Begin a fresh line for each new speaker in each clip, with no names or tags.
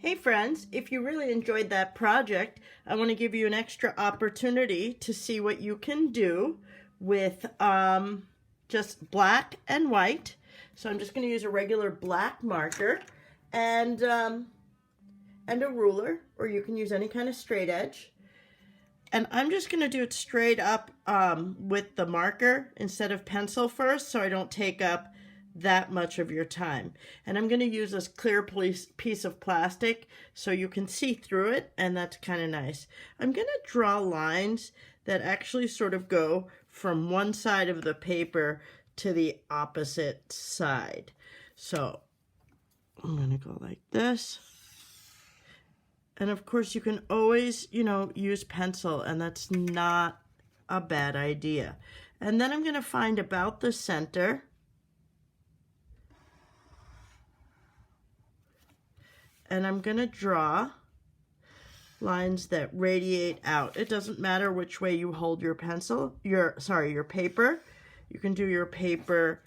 Hey friends, if you really enjoyed that project, I want to give you an extra opportunity to see what you can do with just black and white. So I'm just going to use a regular black marker and a ruler, or you can use any kind of straight edge. And I'm just going to do it straight up with the marker instead of pencil first, so I don't take up that much of your time. And I'm going to use this clear piece of plastic so you can see through it, and that's kind of nice. I'm going to draw lines that actually sort of go from one side of the paper to the opposite side. So I'm going to go like this. And of course you can always, use pencil, and that's not a bad idea. And then I'm going to find about the center. And I'm going to draw lines that radiate out. It doesn't matter which way you hold your pencil, your paper. You can do your paper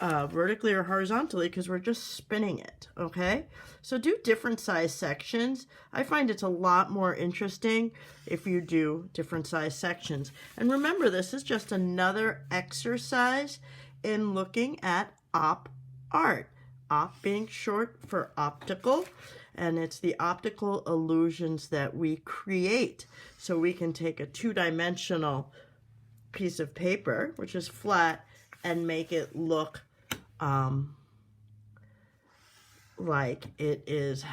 vertically or horizontally because we're just spinning it, okay? So do different size sections. I find it's a lot more interesting if you do different size sections. And remember, this is just another exercise in looking at op art. Op being short for optical, and it's the optical illusions that we create. So we can take a two-dimensional piece of paper, which is flat, and make it look like it is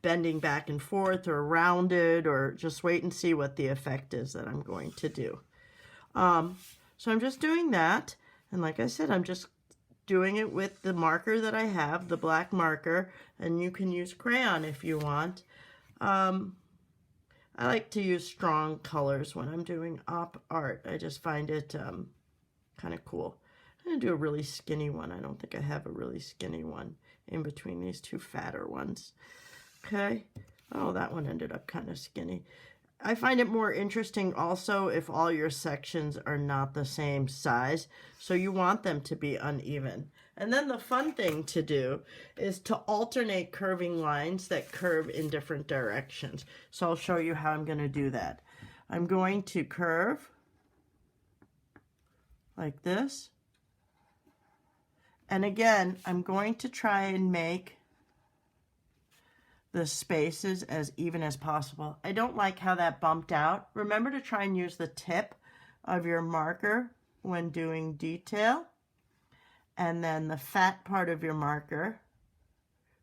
bending back and forth or rounded, or just wait and see what the effect is that I'm going to do. So I'm just doing that, and like I said, I'm just doing it with the marker that I have, the black marker, and you can use crayon if you want. I like to use strong colors when I'm doing op art. I just find it kind of cool. I'm going to do a really skinny one. I don't think I have a really skinny one in between these two fatter ones. Okay. Oh, that one ended up kind of skinny. I find it more interesting also if all your sections are not the same size, so you want them to be uneven. And then the fun thing to do is to alternate curving lines that curve in different directions. So I'll show you how I'm going to do that. I'm going to curve like this. And again, I'm going to try and make the spaces as even as possible. I don't like how that bumped out. Remember to try and use the tip of your marker when doing detail, and then the fat part of your marker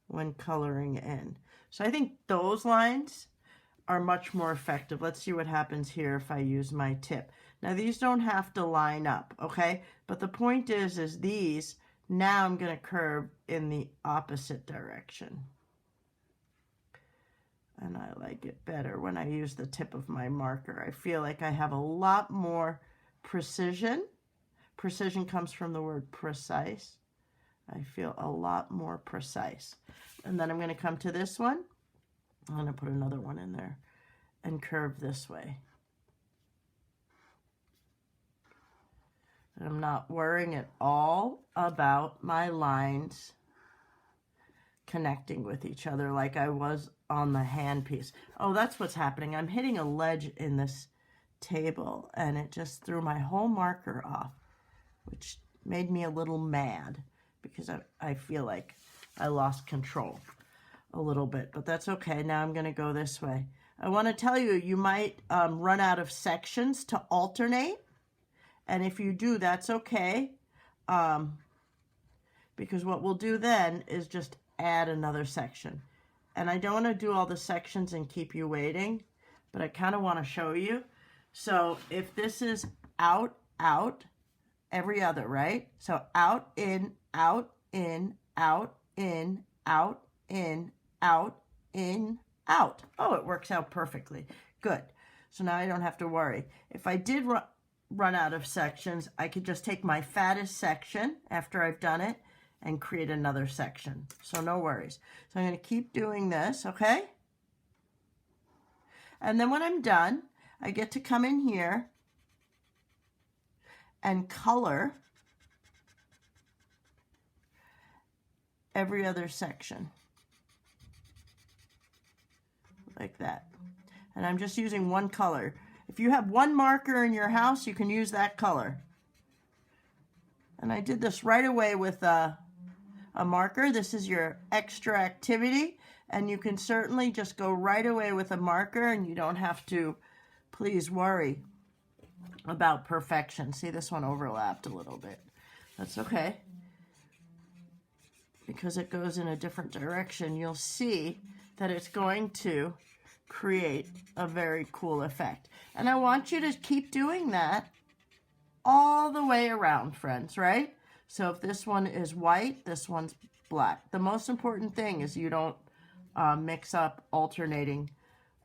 when coloring in. So I think those lines are much more effective. Let's see what happens here if I use my tip. Now these don't have to line up, okay? But the point is these, now I'm going to curve in the opposite direction. And I like it better when I use the tip of my marker. I feel like I have a lot more precision. Precision comes from the word precise. I feel a lot more precise. And then I'm going to come to this one. I'm going to put another one in there and curve this way. And I'm not worrying at all about my lines connecting with each other like I was on the hand piece. Oh, that's what's happening. I'm hitting a ledge in this table, and it just threw my whole marker off, which made me a little mad because I feel like I lost control a little bit, but that's okay. Now I'm going to go this way. I want to tell you, you might run out of sections to alternate, and if you do, that's okay, because what we'll do then is just add another section. And I don't want to do all the sections and keep you waiting, but I kind of want to show you. So if this is out, out, every other, right? So out, in, out, in, out, in, out, in, out, in, out. Oh, it works out perfectly. Good. So now I don't have to worry. If I did run out of sections, I could just take my fattest section after I've done it and create another section. So no worries. So I'm going to keep doing this, okay? And then when I'm done, I get to come in here and color every other section. that. And I'm just using one color. If you have one marker in your house, you can use that color. And I did this right away with a marker. This is your extra activity, and you can certainly just go right away with a marker, and you don't have to, please, worry about perfection. See, this one overlapped a little bit. That's okay. Because it goes in a different direction, you'll see that it's going to create a very cool effect. And I want you to keep doing that all the way around, friends, right? So if this one is white, this one's black. The most important thing is you don't mix up alternating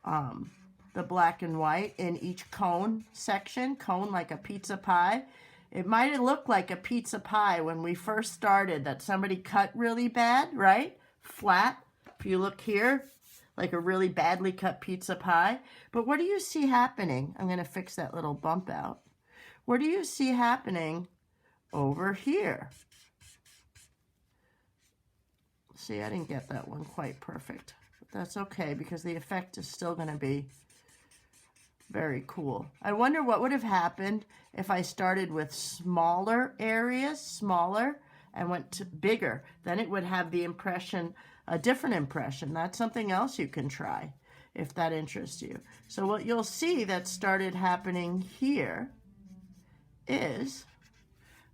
the black and white in each cone section. Cone like a pizza pie. It might have looked like a pizza pie when we first started that somebody cut really bad, right? Flat. If you look here, like a really badly cut pizza pie. But what do you see happening? I'm going to fix that little bump out. What do you see happening over here? See, I didn't get that one quite perfect. But that's okay because the effect is still going to be very cool. I wonder what would have happened if I started with smaller areas, smaller, and went to bigger. Then it would have the impression, a different impression. That's something else you can try if that interests you. So what you'll see that started happening here is,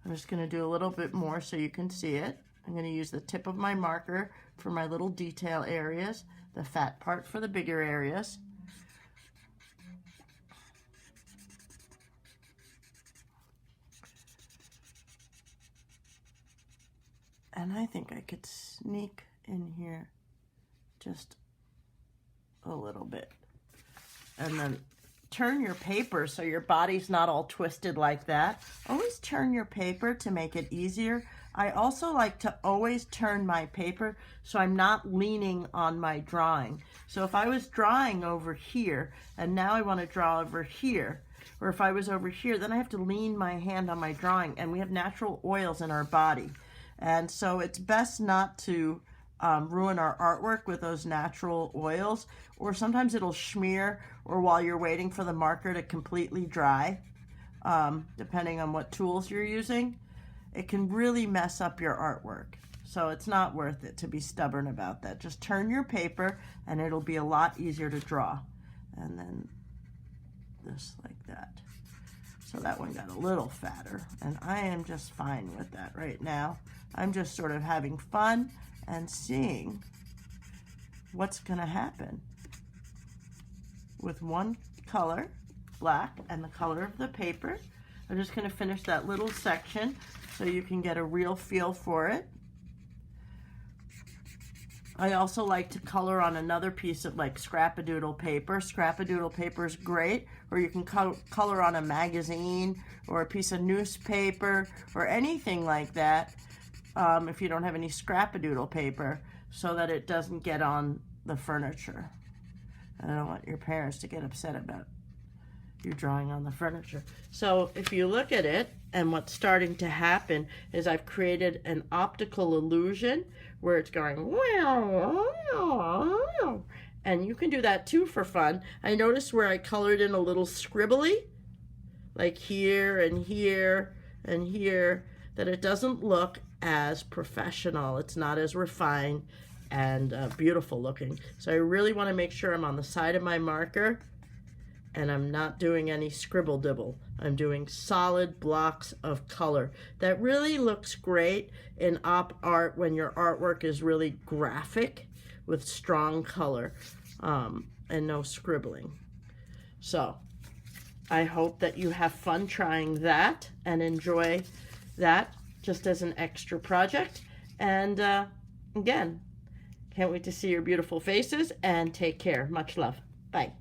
I'm just going to do a little bit more so you can see it. I'm going to use the tip of my marker for my little detail areas, the fat part for the bigger areas. And I think I could sneak in here just a little bit. And then turn your paper so your body's not all twisted like that. Always turn your paper to make it easier. I also like to always turn my paper so I'm not leaning on my drawing. So if I was drawing over here and now I want to draw over here, or if I was over here, then I have to lean my hand on my drawing, and we have natural oils in our body. And so it's best not to ruin our artwork with those natural oils, or sometimes it'll smear, or while you're waiting for the marker to completely dry, depending on what tools you're using, it can really mess up your artwork. So it's not worth it to be stubborn about that. Just turn your paper and it'll be a lot easier to draw. And then this like that. So that one got a little fatter, and I am just fine with that right now. I'm just sort of having fun and seeing what's going to happen with one color, black, and the color of the paper. I'm just going to finish that little section so you can get a real feel for it. I also like to color on another piece of like Scrap-A-Doodle paper. Scrap-A-Doodle paper is great, or you can color on a magazine or a piece of newspaper or anything like that if you don't have any Scrap-A-Doodle paper, so that it doesn't get on the furniture. I don't want your parents to get upset about you drawing on the furniture. So if you look at it, and what's starting to happen is I've created an optical illusion where it's going wow, and you can do that too for fun. I noticed where I colored in a little scribbly, like here and here and here, that it doesn't look as professional. It's not as refined and beautiful looking. So I really want to make sure I'm on the side of my marker and I'm not doing any scribble dibble. I'm doing solid blocks of color. That really looks great in op art when your artwork is really graphic with strong color and no scribbling. So I hope that you have fun trying that and enjoy that just as an extra project. And again, can't wait to see your beautiful faces, and take care. Much love. Bye.